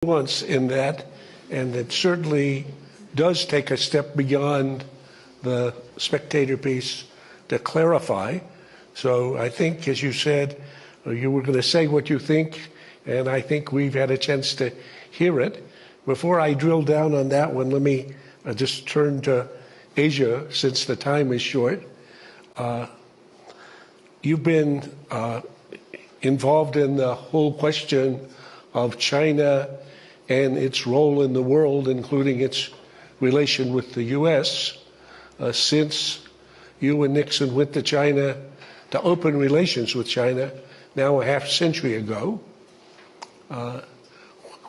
nuance in that, and it certainly does take a step beyond the spectator piece to clarify. So I think, as you said, you were going to say what you think, and I think we've had a chance to hear it. Before I drill down on that one, let me just turn to Asia, since the time is short. You've been involved in the whole question of China and its role in the world, including its relation with the U.S., since you and Nixon went to China to open relations with China now a half century ago.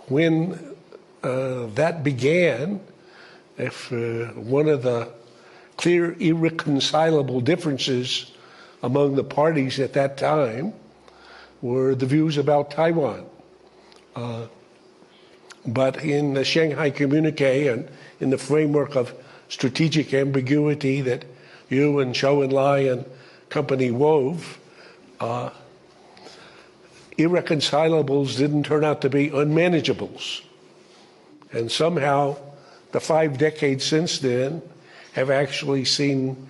When that began, if one of the clear irreconcilable differences among the parties at that time were the views about Taiwan. But in the Shanghai Communique and in the framework of strategic ambiguity that you and Zhou Enlai and company wove, irreconcilables didn't turn out to be unmanageables. And somehow the 5 decades since then have actually seen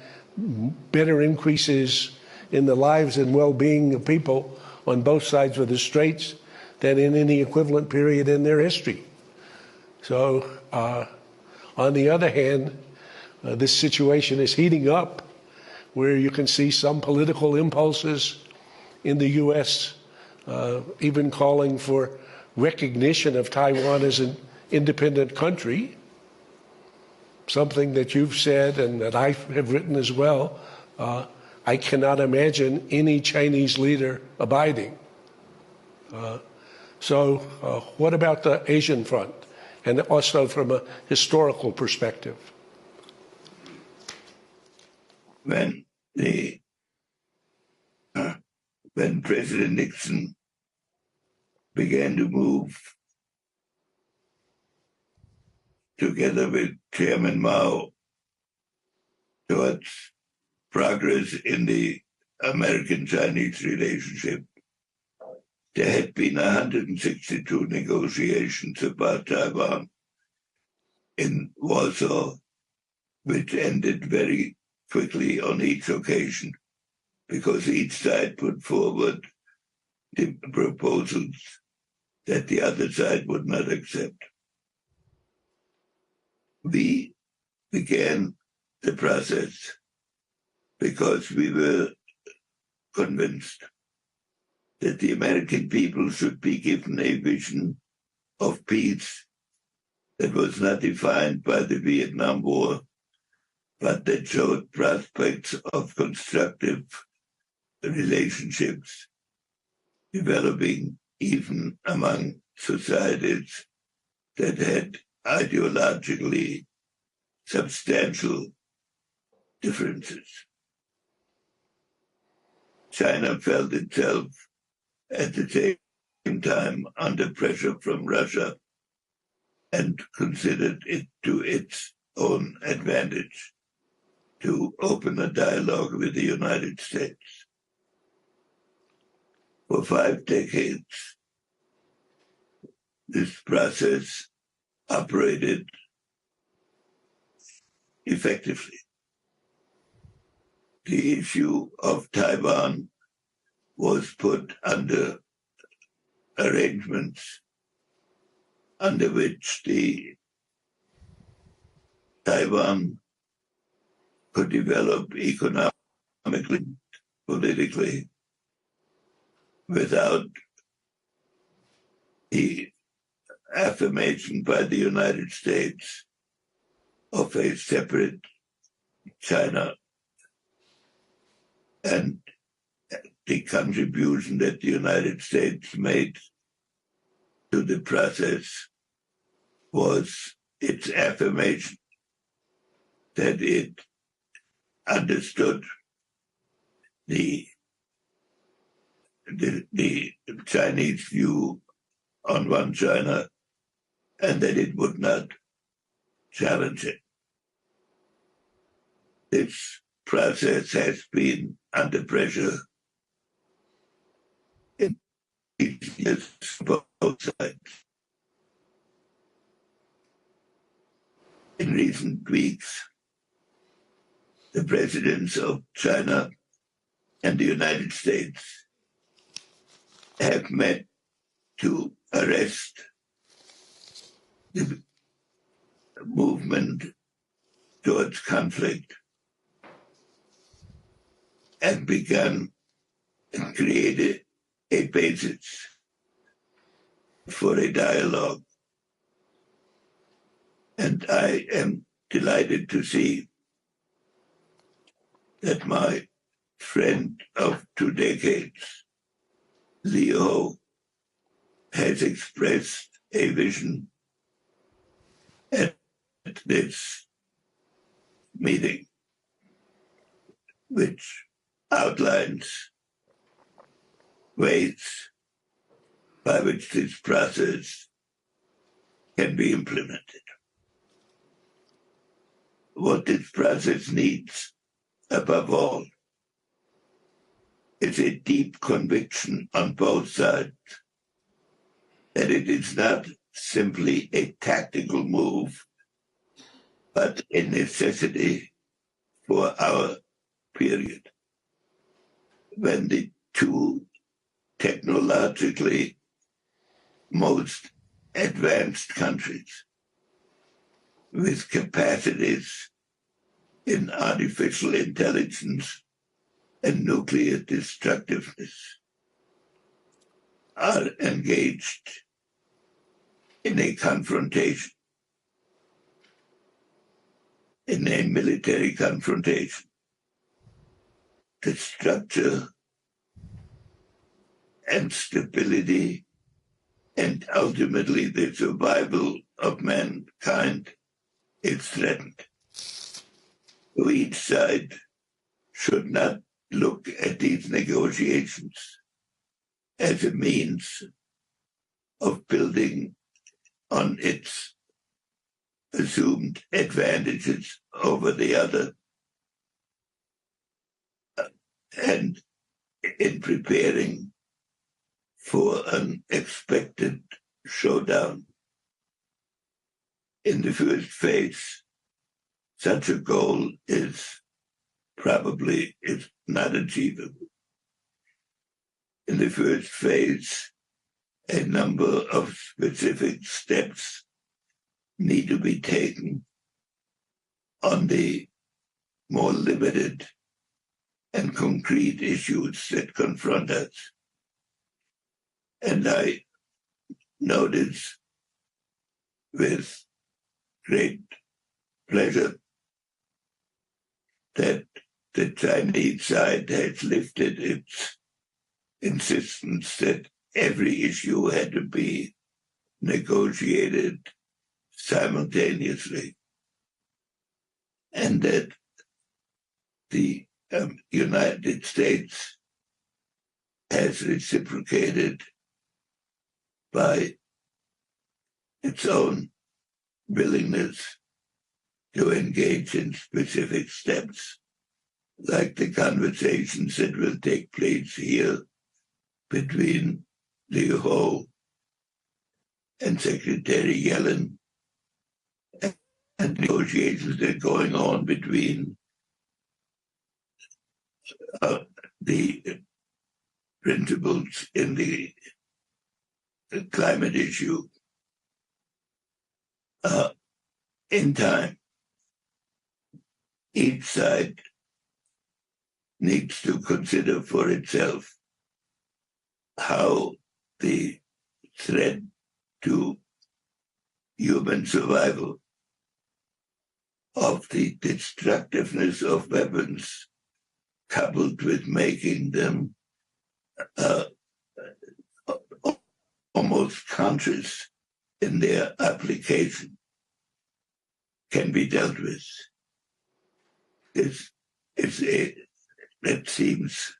better increases in the lives and well-being of people on both sides of the straits than in any equivalent period in their history. So, on the other hand, this situation is heating up, where you can see some political impulses in the U.S. Even calling for recognition of Taiwan as an independent country, something that you've said and that I have written as well. I cannot imagine any Chinese leader abiding. So what about the Asian front, and also from a historical perspective? When President Nixon began to move together with Chairman Mao towards progress in the American-Chinese relationship, there had been 162 negotiations about Taiwan in Warsaw, which ended very quickly on each occasion, because each side put forward the proposals that the other side would not accept. We began the process because we were convinced that the American people should be given a vision of peace that was not defined by the Vietnam War, but that showed prospects of constructive relationships developing even among societies that had ideologically substantial differences. China felt itself at the same time under pressure from Russia and considered it to its own advantage to open a dialogue with the United States. For 5 decades, this process operated effectively. The issue of Taiwan was put under arrangements under which the Taiwan could develop economically, politically, without the affirmation by the United States of a separate China, and the contribution that the United States made to the process was its affirmation that it understood the Chinese view on one China, and that it would not challenge it. This process has been under pressure in both sides. In recent weeks, the presidents of China and the United States have met to arrest the movement towards conflict and begun and created a basis for a dialogue. And I am delighted to see that my friend of 2 decades, Leo, has expressed a vision at this meeting, which outlines ways by which this process can be implemented. What this process needs, above all, is a deep conviction on both sides that it is not simply a tactical move, but a necessity for our period, when the two technologically most advanced countries with capacities in artificial intelligence and nuclear destructiveness are engaged in a confrontation, in a military confrontation. The structure and stability and ultimately the survival of mankind is threatened. So each side should not look at these negotiations as a means of building on its assumed advantages over the other, and in preparing for an expected showdown. In the first phase, such a goal is not achievable. In the first phase, a number of specific steps need to be taken on the more limited and concrete issues that confront us. And I notice with great pleasure that the Chinese side has lifted its insistence that every issue had to be negotiated simultaneously, and that the United States has reciprocated by its own willingness to engage in specific steps, like the conversations that will take place here between Liu Ho and Secretary Yellen, and negotiations that are going on between the principals in the climate issue. In time, each side needs to consider for itself how the threat to human survival of the destructiveness of weapons, coupled with making them almost conscious in their application, can be dealt with. That seems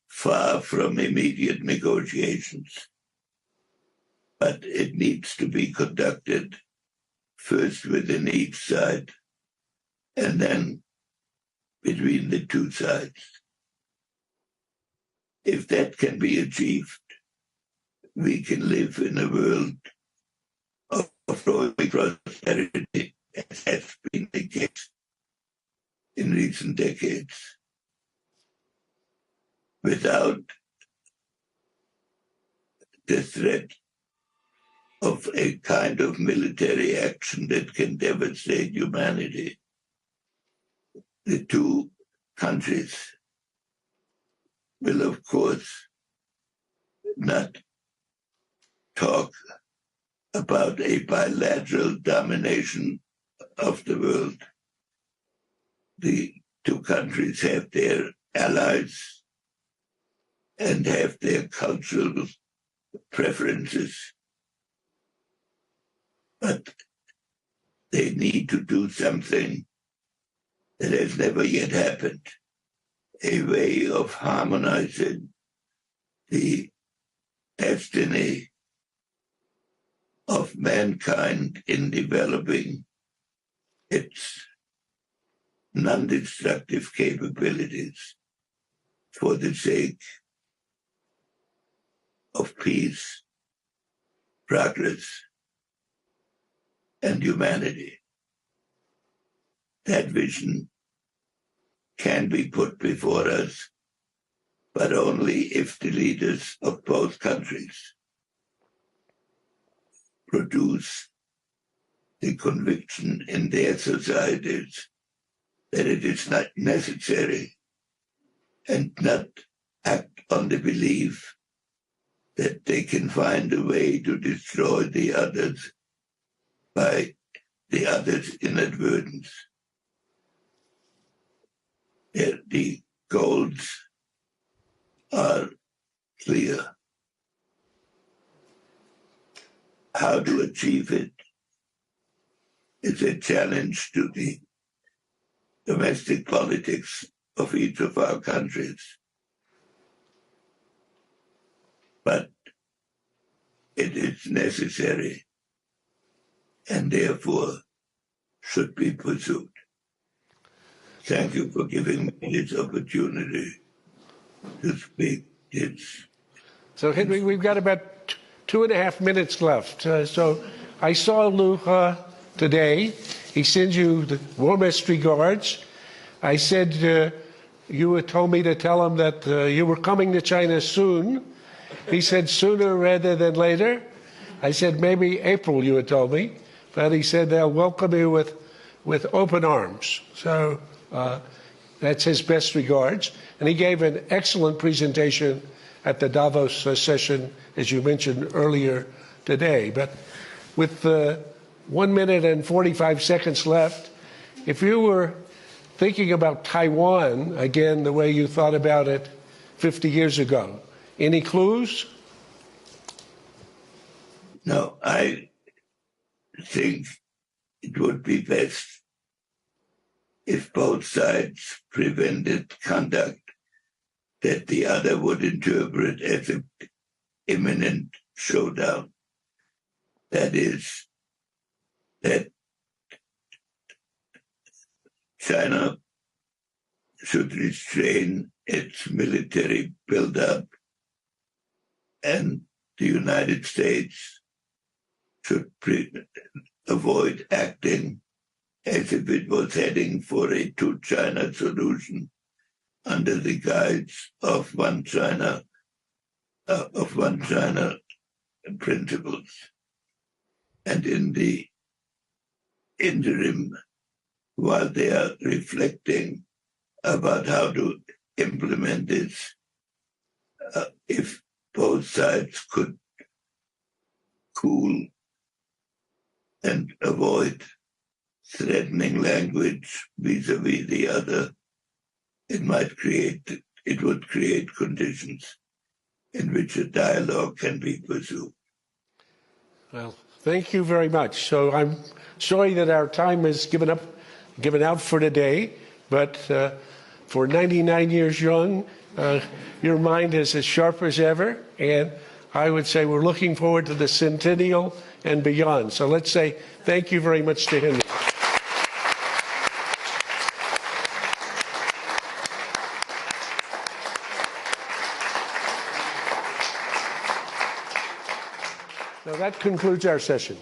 far from immediate negotiations, but it needs to be conducted first within each side and then between the two sides. If that can be achieved, we can live in a world of growing prosperity, as has been the case in recent decades. Without the threat of a kind of military action that can devastate humanity, the two countries will, of course, not talk about a bilateral domination of the world. The two countries have their allies and have their cultural preferences, but they need to do something that has never yet happened, a way of harmonizing the destiny of mankind in developing its non-destructive capabilities for the sake of peace, progress, and humanity. That vision can be put before us, but only if the leaders of both countries produce the conviction in their societies that it is not necessary, and not act on the belief that they can find a way to destroy the others by the others' inadvertence. The goals are clear. How to achieve it is a challenge to the domestic politics of each of our countries. But it is necessary and therefore should be pursued. Thank you for giving me this opportunity to speak. So, Henry, we've got about 2.5 minutes left. So I saw Lou today. He sends you the warmest regards. I said you had told me to tell him that you were coming to China soon. He said sooner rather than later. I said maybe April, you had told me. But he said they'll welcome you with open arms. So that's his best regards. And he gave an excellent presentation at the Davos session, as you mentioned earlier today. But with 1 minute and 45 seconds left, if you were thinking about Taiwan, again, the way you thought about it 50 years ago, any clues? No, I think it would be best if both sides prevented conduct that the other would interpret as an imminent showdown. That is, that China should restrain its military buildup and the United States should avoid acting as if it was heading for a two-China solution under the guise of one China principles. And in the interim, while they are reflecting about how to implement this, if both sides could cool and avoid threatening language vis-a-vis the other, it would create conditions in which a dialogue can be pursued. Well, thank you very much. So I'm sorry that our time is given out for today, but for 99 years young, your mind is as sharp as ever, and I would say we're looking forward to the centennial and beyond. So let's say thank you very much to Henry. Now that concludes our session.